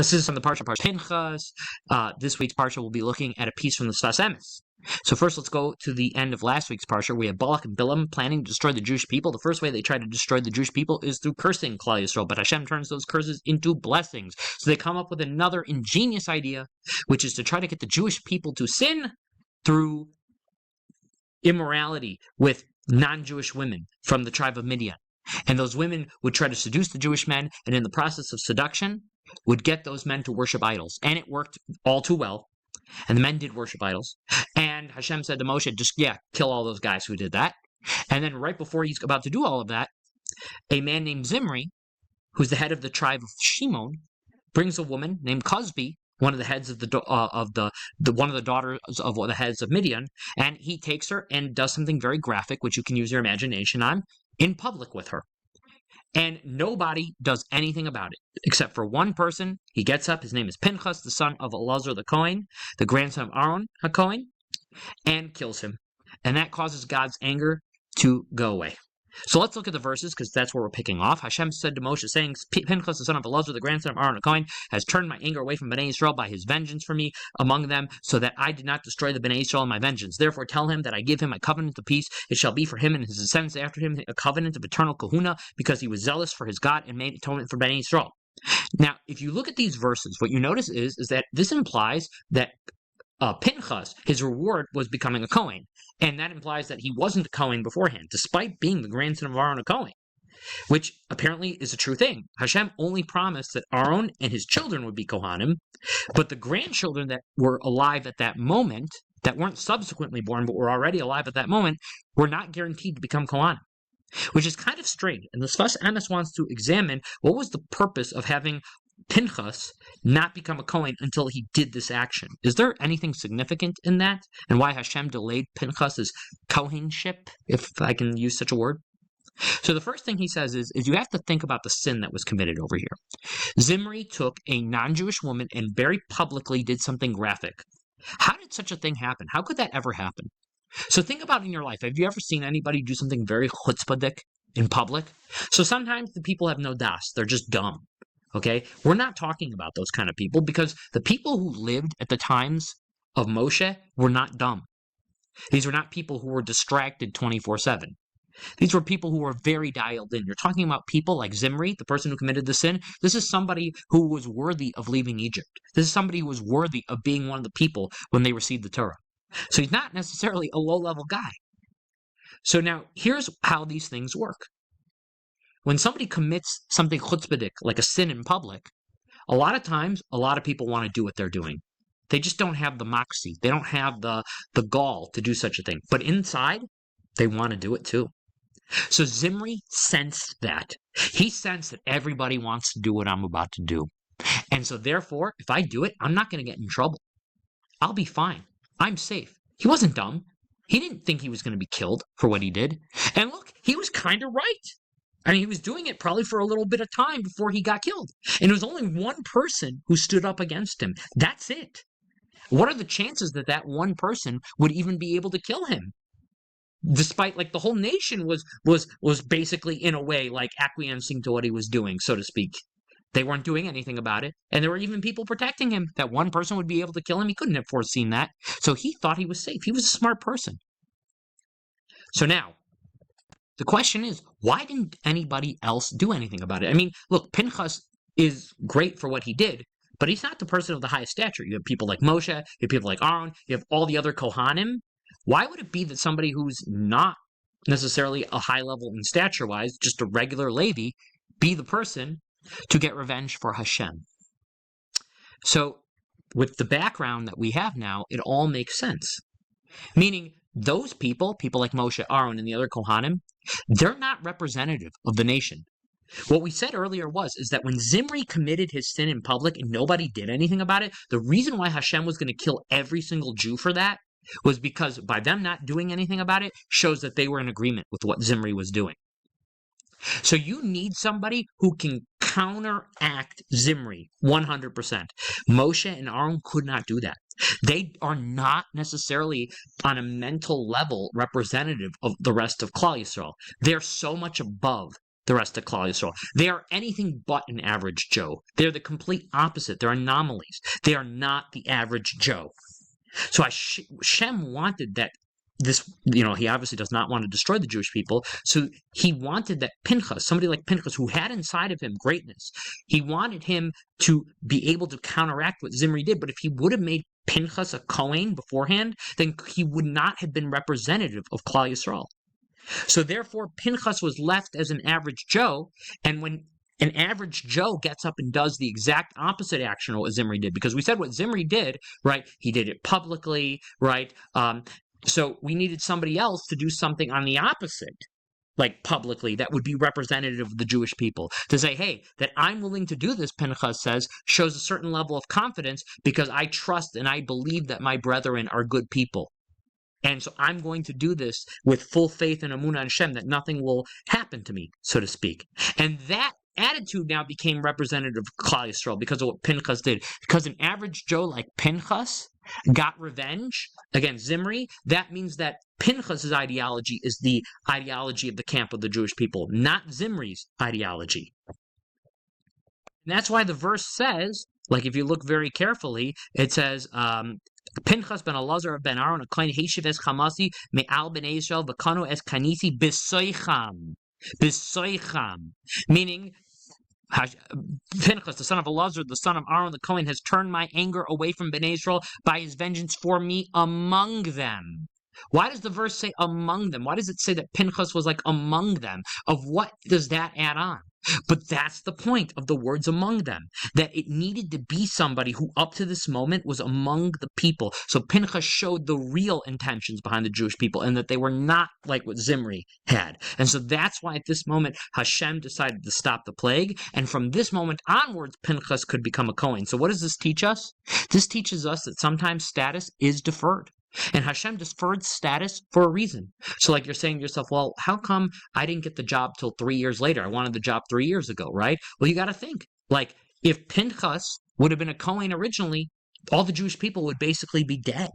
Chassidus on the Parshas Pinchas. This week's Parsha will be looking at a piece from the Sefas emes. So first, let's go to the end of last week's Parsha. We have Balak and Bilam planning to destroy the Jewish people. The first way they try to destroy the Jewish people is through cursing Klal Yisrael, but Hashem turns those curses into blessings. So they come up with another ingenious idea, which is to try to get the Jewish people to sin through immorality with non-Jewish women from the tribe of Midian. And those women would try to seduce the Jewish men, and in the process of seduction, would get those men to worship idols. And it worked all too well. And the men did worship idols. And Hashem said to Moshe, kill all those guys who did that. And then right before he's about to do all of that, a man named Zimri, who's the head of the tribe of Shimon, brings a woman named Cosby, one of the heads of one of the daughters of one of the heads of Midian, and he takes her and does something very graphic, which you can use your imagination on, in public with her. And nobody does anything about it, except for one person. He gets up, his name is Pinchas, the son of Elazar the Kohen, the grandson of Aaron HaKohen, and kills him. And that causes God's anger to go away. So let's look at the verses, because that's where we're picking off. Hashem said to Moshe, saying, Pinchas, the son of Elazar, the grandson of Aaron HaKohen, has turned my anger away from Bnei Yisrael by his vengeance for me among them, so that I did not destroy the Bnei Yisrael in my vengeance. Therefore tell him that I give him a covenant of peace. It shall be for him and his descendants after him a covenant of eternal kahuna, because he was zealous for his God and made atonement for Bnei Yisrael. Now, if you look at these verses, what you notice is that this implies that Pinchas, his reward was becoming a Kohen. And that implies that he wasn't a Kohen beforehand, despite being the grandson of Aaron HaKohen, which apparently is a true thing. Hashem only promised that Aaron and his children would be Kohanim, but the grandchildren that were alive at that moment, that weren't subsequently born but were already alive at that moment, were not guaranteed to become Kohanim, which is kind of strange. And the Sefas emes wants to examine what was the purpose of having Pinchas not become a Kohen until he did this action. Is there anything significant in that? And why Hashem delayed Pinchas's Kohenship, if I can use such a word? So the first thing he says is you have to think about the sin that was committed over here. Zimri took a non-Jewish woman and very publicly did something graphic. How did such a thing happen? How could that ever happen? So think about in your life, have you ever seen anybody do something very chutzpahdik in public? So sometimes the people have no das, they're just dumb. Okay, we're not talking about those kind of people, because the people who lived at the times of Moshe were not dumb. These were not people who were distracted 24/7. These were people who were very dialed in. You're talking about people like Zimri, the person who committed the sin. This is somebody who was worthy of leaving Egypt. This is somebody who was worthy of being one of the people when they received the Torah. So he's not necessarily a low-level guy. So now, here's how these things work. When somebody commits something chutzpahdik, like a sin in public, a lot of times, a lot of people want to do what they're doing. They just don't have the moxie. They don't have the gall to do such a thing. But inside, they want to do it too. So Zimri sensed that. He sensed that everybody wants to do what I'm about to do. And so therefore, if I do it, I'm not going to get in trouble. I'll be fine. I'm safe. He wasn't dumb. He didn't think he was going to be killed for what he did. And look, he was kind of right. I mean, he was doing it probably for a little bit of time before he got killed. And it was only one person who stood up against him. That's it. What are the chances that that one person would even be able to kill him? Despite, like, the whole nation was basically, in a way, like, acquiescing to what he was doing, so to speak. They weren't doing anything about it. And there were even people protecting him. That one person would be able to kill him. He couldn't have foreseen that. So he thought he was safe. He was a smart person. So now, the question is, why didn't anybody else do anything about it? I mean, look, Pinchas is great for what he did, but he's not the person of the highest stature. You have people like Moshe, you have people like Aaron, you have all the other Kohanim. Why would it be that somebody who's not necessarily a high level in stature-wise, just a regular Levi, be the person to get revenge for Hashem? So, with the background that we have now, it all makes sense. Meaning, those people like Moshe, Aaron, and the other Kohanim, they're not representative of the nation. What we said earlier is that when Zimri committed his sin in public and nobody did anything about it, the reason why Hashem was going to kill every single Jew for that was because by them not doing anything about it shows that they were in agreement with what Zimri was doing. So you need somebody who can counteract Zimri 100%. Moshe and Aaron could not do that. They are not necessarily on a mental level representative of the rest of Klal Yisrael. They're so much above the rest of Klal Yisrael. They are anything but an average Joe. They're the complete opposite. They're anomalies. They are not the average Joe. So Hashem wanted that he obviously does not want to destroy the Jewish people. So he wanted that Pinchas, somebody like Pinchas, who had inside of him greatness, he wanted him to be able to counteract what Zimri did. But if he would have made Pinchas a Kohen beforehand, then he would not have been representative of Klal Yisrael. So therefore, Pinchas was left as an average Joe, and when an average Joe gets up and does the exact opposite action of what Zimri did, because we said what Zimri did, right? He did it publicly, right? So we needed somebody else to do something on the opposite, like publicly, that would be representative of the Jewish people. To say, hey, that I'm willing to do this, Pinchas says, shows a certain level of confidence because I trust and I believe that my brethren are good people. And so I'm going to do this with full faith and emunah and Hashem that nothing will happen to me, so to speak. And that attitude now became representative of Klal Yisrael because of what Pinchas did. Because an average Joe like Pinchas got revenge against Zimri, that means that Pinchas's ideology is the ideology of the camp of the Jewish people, not Zimri's ideology. And that's why the verse says, like if you look very carefully, it says, Pinchas ben Elazar ben Aaron, a kohen heshiv es chamasi me'al bnei Yisrael v'kanu es kanisi b'soicham, meaning Pinchas, the son of Elazar, the son of Aaron, the Kohen, has turned my anger away from Bnei Israel by his vengeance for me among them. Why does the verse say among them? Why does it say that Pinchas was like among them? Of what does that add on? But that's the point of the words among them, that it needed to be somebody who up to this moment was among the people. So Pinchas showed the real intentions behind the Jewish people and that they were not like what Zimri had. And so that's why at this moment Hashem decided to stop the plague. And from this moment onwards, Pinchas could become a Kohen. So what does this teach us? This teaches us that sometimes status is deferred. And Hashem deferred status for a reason. So like you're saying to yourself, well, how come I didn't get the job till 3 years later? I wanted the job 3 years ago, right? Well, you got to think. Like, if Pinchas would have been a Kohen originally, all the Jewish people would basically be dead.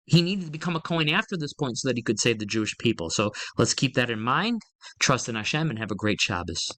He needed to become a Kohen after this point so that he could save the Jewish people. So let's keep that in mind. Trust in Hashem and have a great Shabbos.